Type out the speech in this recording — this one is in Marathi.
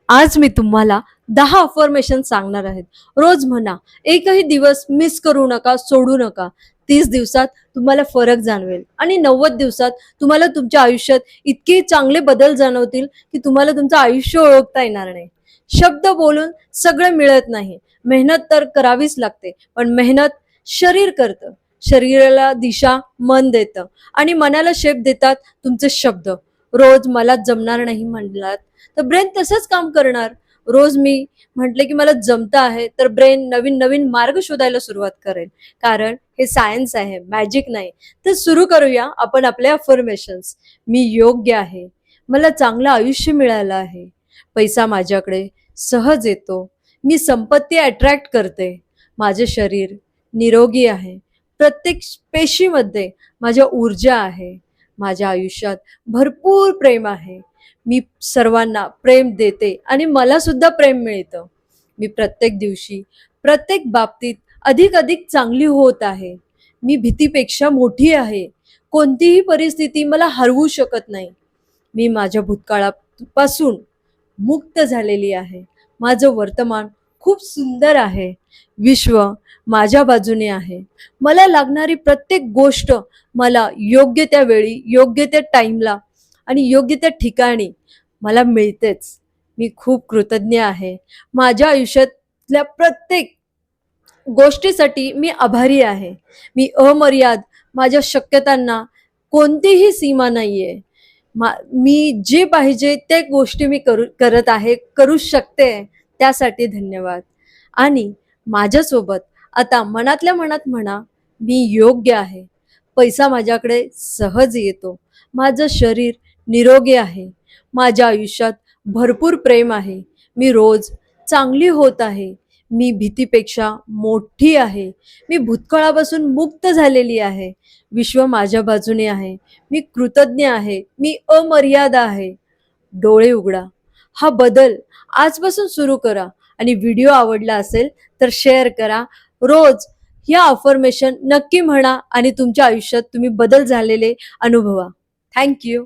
आज मी तुम्हाला 10 अफर्मेशन सांगणार आहेत. रोज म्हणा, एकही दिवस मिस करू नका, सोडू नका. 30 दिवसात तुम्हाला फरक जाणवेल आणि 90 दिवसात तुम्हाला तुमच्या आयुष्यात इतके चांगले बदल जाणवतील की तुम्हाला तुमचं आयुष्य ओळखता येणार नाही. शब्द बोलून सगळं मिळत नाही. मेहनत तर करावीच लागते, पण मेहनत शरीर करतं. शरीराला दिशा मन देतं आणि मनाला शेप देतात तुमचे शब्द. रोज मला जमणार नाही म्हणलात तर ब्रेन तसंच काम करणार. रोज मी म्हटले की मला जमतं आहे तर ब्रेन नवीन नवीन मार्ग शोधायला सुरुवात करेल. कारण हे सायन्स आहे, मॅजिक नाही. तर सुरू करूया आपण आपले अफर्मेशन्स. मी योग्य आहे. मला चांगलं आयुष्य मिळालं आहे. पैसा माझ्याकडे सहज येतो. मी संपत्ती अट्रॅक्ट करते. माझे शरीर निरोगी आहे. प्रत्येक पेशीमध्ये माझ्या ऊर्जा आहे. माझ्या आयुष्यात भरपूर प्रेम आहे. मी सर्वांना प्रेम देते आणि मला सुद्धा प्रेम मिळतं. मी प्रत्येक दिवशी, प्रत्येक बाबतीत अधिक अधिक चांगली होत आहे. मी भीतीपेक्षा मोठी आहे. कोणतीही परिस्थिती मला हरवू शकत नाही. मी माझ्या भूतकाळापासून मुक्त झालेली आहे. माझं वर्तमान खूप सुंदर आहे. विश्व माझ्या बाजूने आहे. मला लागणारी प्रत्येक गोष्ट मला योग्य त्या वेळी, योग्य त्या टाईमला आणि योग्य त्या ठिकाणी मला मिळतेच. मी खूप कृतज्ञ आहे. माझ्या आयुष्यातल्या प्रत्येक गोष्टीसाठी मी आभारी आहे. मी अमर्याद. माझ्या शक्यतांना कोणतीही सीमा नाहीये. मी जे पाहिजे ते गोष्टी मी करत आहे, करू शकते. त्यासाठी धन्यवाद. आणि माझ्यासोबत आता मनातल्या मनात म्हणा, मी योग्य आहे. पैसा माझ्याकडे सहज येतो. माझं शरीर निरोगी आहे. माझ्या आयुष्यात भरपूर प्रेम आहे. मी रोज चांगली होत आहे. मी भीतीपेक्षा मोठी आहे. मी भूतकाळापासून मुक्त झालेली आहे. विश्व माझ्या बाजूने आहे. मी कृतज्ञ आहे. मी अमर्याद आहे. डोळे उघडा. हा बदल आजपासून सुरू करा आणि व्हिडिओ आवडला असेल तर शेअर करा. रोज या अफर्मेशन नक्की म्हणा आणि तुमच्या आयुष्यात तुम्ही बदल झालेले अनुभवा. थँक्यू.